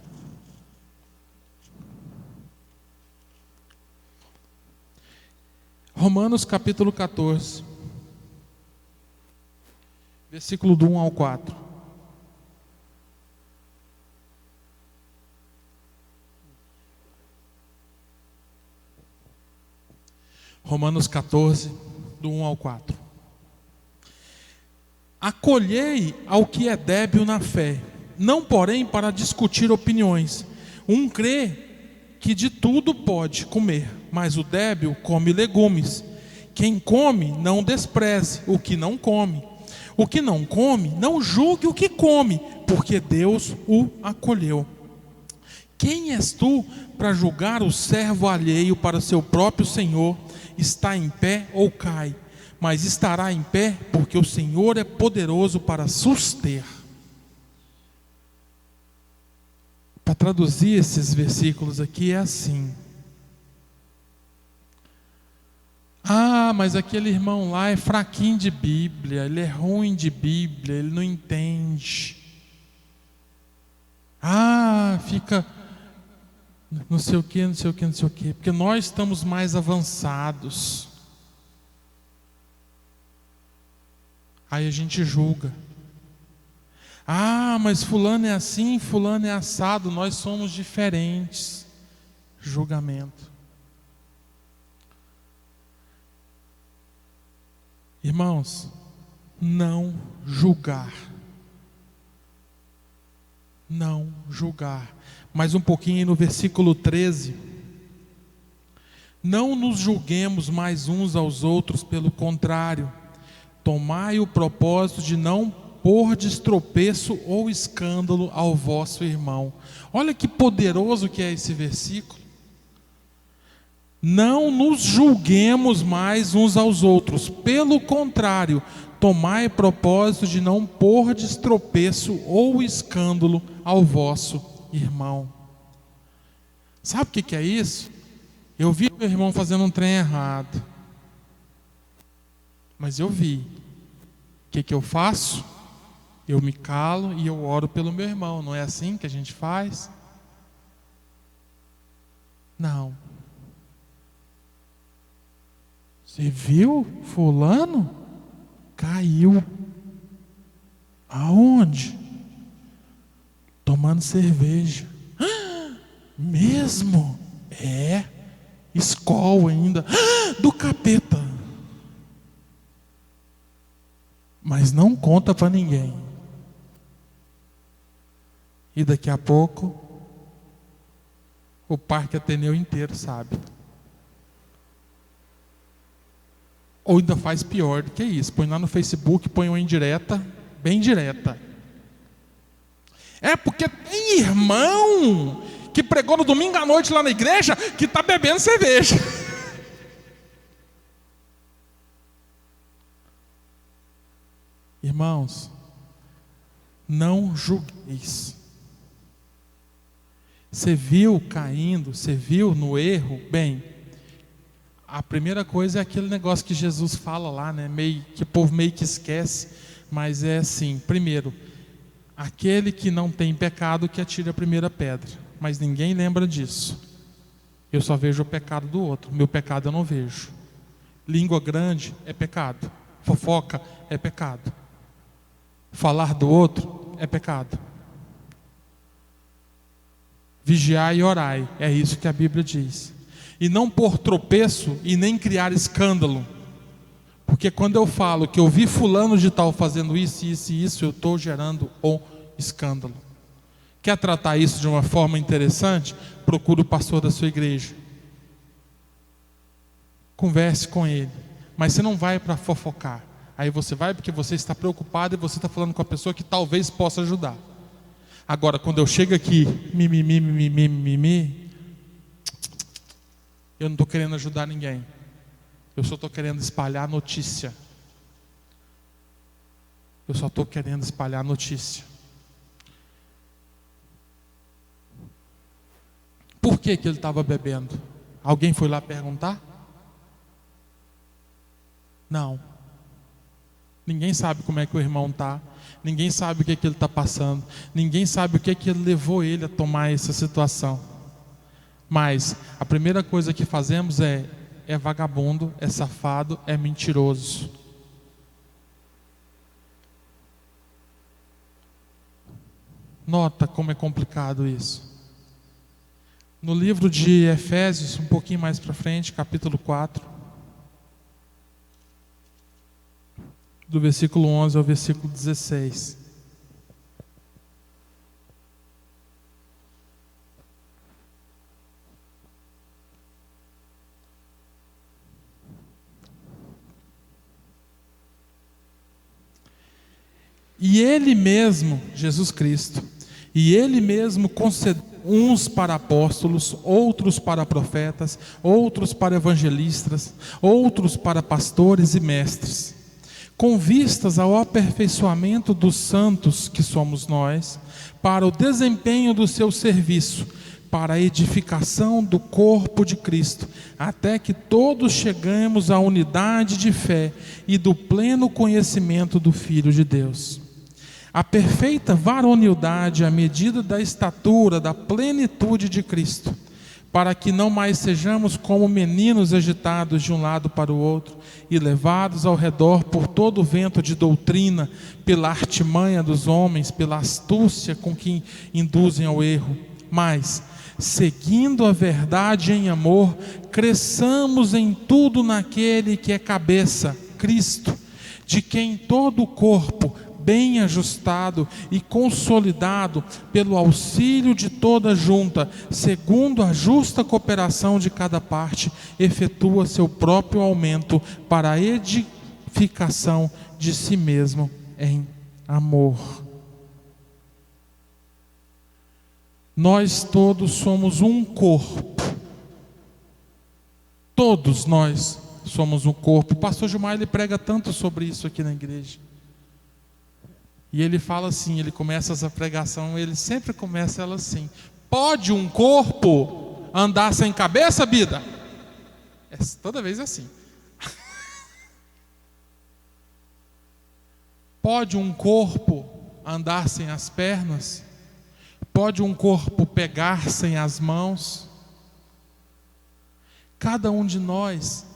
Romanos capítulo 14, versículo do 1 ao 4. Romanos 14, do 1 ao 4. Acolhei ao que é débil na fé, não porém para discutir opiniões. Um crê que de tudo pode comer, mas o débil come legumes. Quem come, não despreze o que não come. O que não come, não julgue o que come, porque Deus o acolheu. Quem és tu para julgar o servo alheio para seu próprio Senhor? Está em pé ou cai, mas estará em pé, porque o Senhor é poderoso para suster. para traduzir esses versículos aqui é assim: ah, mas aquele irmão lá é fraquinho de Bíblia, ele é ruim de Bíblia, ele não entende. Ah, fica não sei o que, não sei o que, não sei o que, porque nós estamos mais avançados. Aí a gente julga. Ah, mas fulano é assim, fulano é assado, nós somos diferentes. Julgamento. Irmãos, não julgar. Não julgar. Mais um pouquinho aí no versículo 13. Não nos julguemos mais uns aos outros, pelo contrário, tomai o propósito de não pôr tropeço ou escândalo ao vosso irmão. Olha que poderoso que é esse versículo. Não nos julguemos mais uns aos outros, pelo contrário, tomai propósito de não pôr tropeço ou escândalo ao vosso irmão. Sabe o que é isso? Eu vi meu irmão fazendo um trem errado, mas eu vi. O que eu faço? Eu me calo e eu oro pelo meu irmão. Não é assim que a gente faz? Não. Você viu fulano? Caiu. Aonde? Tomando cerveja. Mesmo? É. Skol ainda. Do capeta. Mas não conta para ninguém. E daqui a pouco o Parque Ateneu inteiro sabe. Ou ainda faz pior do que isso. Põe lá no Facebook, põe uma indireta, bem direta. É porque tem irmão que pregou no domingo à noite lá na igreja que está bebendo cerveja. Irmãos, não julgueis. Você viu caindo, você viu no erro, bem, a primeira coisa é aquele negócio que Jesus fala lá, né? Que o povo meio que esquece, mas é assim: primeiro, aquele que não tem pecado que atire a primeira pedra, mas ninguém lembra disso. Eu só vejo o pecado do outro, meu pecado eu não vejo. Língua grande é pecado, fofoca é pecado, falar do outro é pecado. Vigiai e orai, é isso que a Bíblia diz. E não pôr tropeço e nem criar escândalo. Porque quando eu falo que eu vi fulano de tal fazendo isso, isso e isso, eu estou gerando um escândalo. Quer tratar isso de uma forma interessante? Procure o pastor da sua igreja. Converse com ele. Mas você não vai para fofocar. Aí você vai porque você está preocupado e você está falando com a pessoa que talvez possa ajudar. Agora, quando eu chego aqui, eu não estou querendo ajudar ninguém. Eu só estou querendo espalhar notícia. Eu só estou querendo espalhar notícia. Por que ele estava bebendo? Alguém foi lá perguntar? Não. Ninguém sabe como é que o irmão está. Ninguém sabe o que ele está passando. Ninguém sabe o que ele levou ele a tomar essa situação. Mas a primeira coisa que fazemos é vagabundo, é safado, é mentiroso. Nota como é complicado isso. No livro de Efésios, um pouquinho mais para frente, capítulo 4, do versículo 11 ao versículo 16. E Ele mesmo, Jesus Cristo, e Ele mesmo concedeu uns para apóstolos, outros para profetas, outros para evangelistas, outros para pastores e mestres, com vistas ao aperfeiçoamento dos santos que somos nós, para o desempenho do seu serviço, para a edificação do corpo de Cristo, até que todos cheguemos à unidade de fé e do pleno conhecimento do Filho de Deus. A perfeita varonilidade à medida da estatura, da plenitude de Cristo, para que não mais sejamos como meninos agitados de um lado para o outro e levados ao redor por todo o vento de doutrina, pela artimanha dos homens, pela astúcia com que induzem ao erro, mas, seguindo a verdade em amor, cresçamos em tudo naquele que é cabeça, Cristo, de quem todo o corpo, bem ajustado e consolidado pelo auxílio de toda junta, segundo a justa cooperação de cada parte, efetua seu próprio aumento para a edificação de si mesmo em amor. Nós todos somos um corpo. Todos nós somos um corpo. O pastor Gilmar, ele prega tanto sobre isso aqui na igreja. E ele fala assim, ele começa essa pregação, ele sempre começa ela assim: pode um corpo andar sem cabeça, Bida? É toda vez assim. Pode um corpo andar sem as pernas? Pode um corpo pegar sem as mãos? Cada um de nós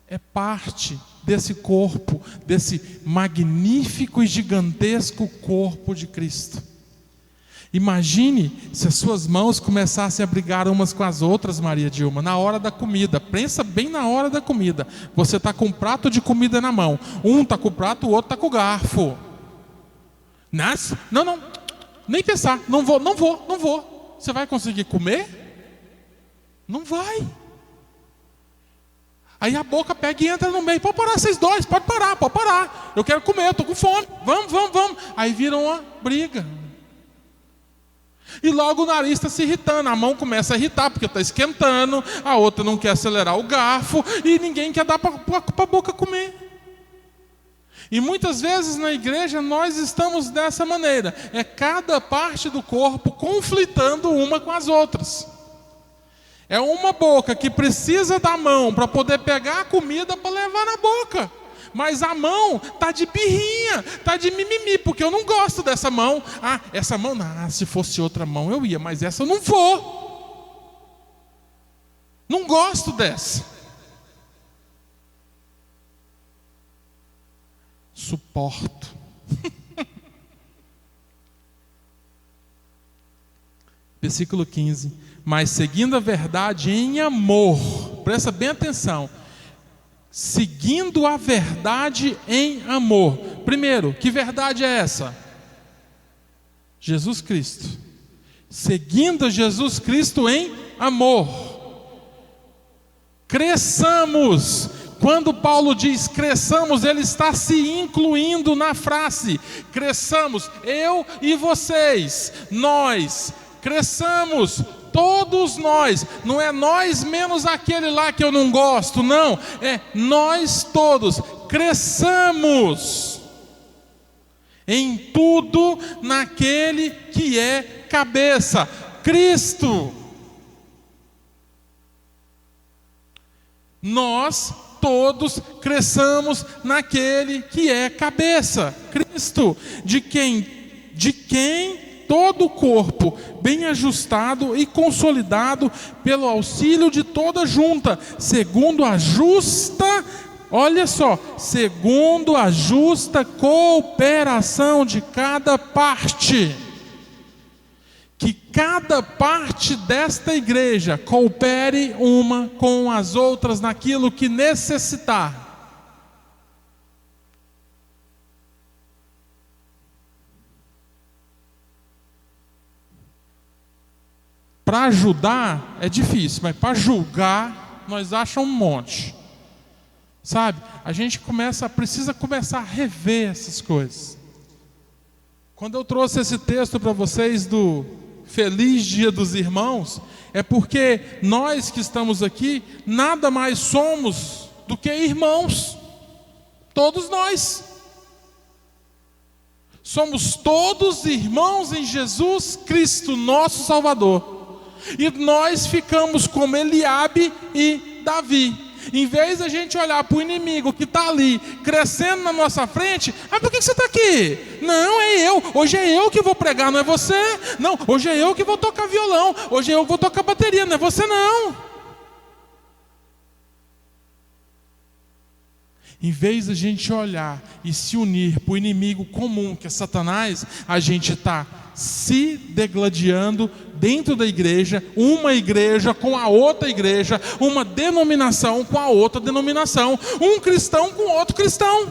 é parte desse corpo, desse magnífico e gigantesco corpo de Cristo. Imagine se as suas mãos começassem a brigar umas com as outras, Maria Dilma, na hora da comida. Pensa bem na hora da comida. Você está com um prato de comida na mão. Um está com o prato, o outro está com o garfo. Não, nem pensar. Não vou. Você vai conseguir comer? Não vai. Aí a boca pega e entra no meio. Pode parar vocês dois, pode parar. Eu quero comer, eu estou com fome. Vamos. Aí vira uma briga. E logo o nariz está se irritando, a mão começa a irritar porque está esquentando, a outra não quer acelerar o garfo e ninguém quer dar para a boca comer. E muitas vezes na igreja nós estamos dessa maneira. É cada parte do corpo conflitando uma com as outras. É uma boca que precisa da mão para poder pegar a comida para levar na boca. Mas a mão está de birrinha, está de mimimi, porque eu não gosto dessa mão. Essa mão, se fosse outra mão eu ia, mas essa eu não vou. Não gosto dessa. Suporto. Versículo 15. Mas seguindo a verdade em amor, presta bem atenção, seguindo a verdade em amor. Primeiro, que verdade é essa? Jesus Cristo. Seguindo Jesus Cristo em amor. Cresçamos. Quando Paulo diz cresçamos, ele está se incluindo na frase. Cresçamos, eu e vocês, nós, cresçamos. Todos nós, não é nós menos aquele lá que eu não gosto, não, é nós todos, cresçamos em tudo naquele que é cabeça, Cristo. Nós todos cresçamos naquele que é cabeça, Cristo, de quem todo o corpo, bem ajustado e consolidado pelo auxílio de toda junta, segundo a justa, olha só, segundo a justa cooperação de cada parte. Que cada parte desta igreja coopere uma com as outras naquilo que necessitar. Para ajudar é difícil, mas para julgar nós achamos um monte. Sabe? A gente precisa começar a rever essas coisas. Quando eu trouxe esse texto para vocês do Feliz Dia dos Irmãos, é porque nós que estamos aqui nada mais somos do que irmãos. Todos nós. Somos todos irmãos em Jesus Cristo, nosso Salvador. E nós ficamos como Eliabe e Davi. Em vez de a gente olhar para o inimigo que está ali, crescendo na nossa frente, por que você está aqui? Não, é eu. Hoje é eu que vou pregar, não é você. Não, hoje é eu que vou tocar violão. Hoje é eu que vou tocar bateria, não é você não. Em vez de a gente olhar e se unir para o inimigo comum, que é Satanás, a gente está se degladiando dentro da igreja, uma igreja com a outra igreja, uma denominação com a outra denominação, um cristão com outro cristão.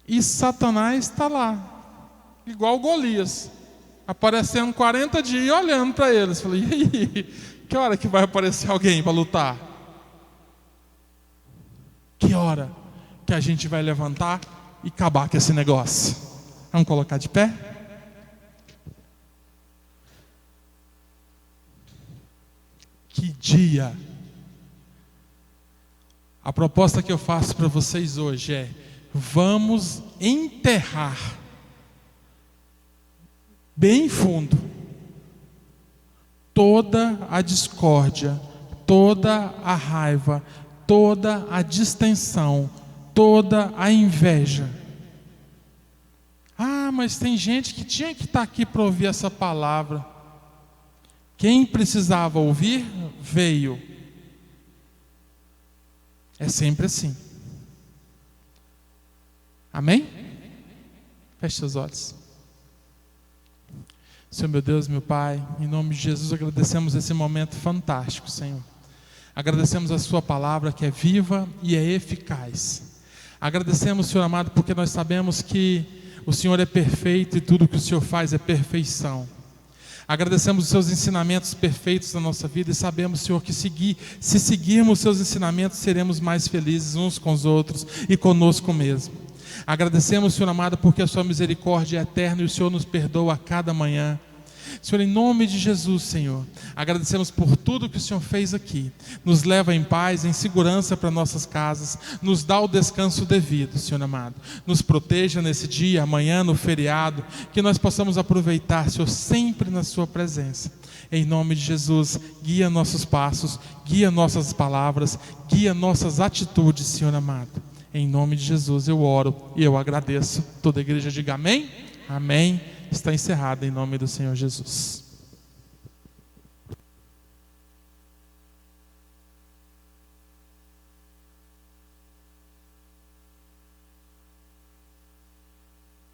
E Satanás está lá, igual Golias, aparecendo 40 dias e olhando para eles. Falei, e aí, que hora que vai aparecer alguém para lutar? Que hora que a gente vai levantar e acabar com esse negócio? Vamos colocar de pé? Que dia! A proposta que eu faço para vocês hoje é: vamos enterrar bem fundo toda a discórdia, toda a raiva, toda a distensão, toda a inveja. Mas tem gente que tinha que estar aqui para ouvir essa palavra. Quem precisava ouvir, veio. É sempre assim. Amém? Feche seus olhos. Senhor meu Deus, meu Pai, em nome de Jesus agradecemos esse momento fantástico, Senhor. Agradecemos a sua palavra que é viva e é eficaz. Agradecemos, Senhor amado, porque nós sabemos que o Senhor é perfeito e tudo que o Senhor faz é perfeição. Agradecemos os seus ensinamentos perfeitos na nossa vida e sabemos, Senhor, que se seguirmos os seus ensinamentos, seremos mais felizes uns com os outros e conosco mesmo. Agradecemos, Senhor amado, porque a sua misericórdia é eterna e o Senhor nos perdoa a cada manhã. Senhor, em nome de Jesus, Senhor, agradecemos por tudo que o Senhor fez aqui. Nos leva em paz, em segurança para nossas casas, nos dá o descanso devido, Senhor amado. Nos proteja nesse dia, amanhã, no feriado, que nós possamos aproveitar, Senhor, sempre na sua presença. Em nome de Jesus, guia nossos passos, guia nossas palavras, guia nossas atitudes, Senhor amado. Em nome de Jesus eu oro e eu agradeço. Toda a igreja diga amém? Amém. Está encerrada em nome do Senhor Jesus.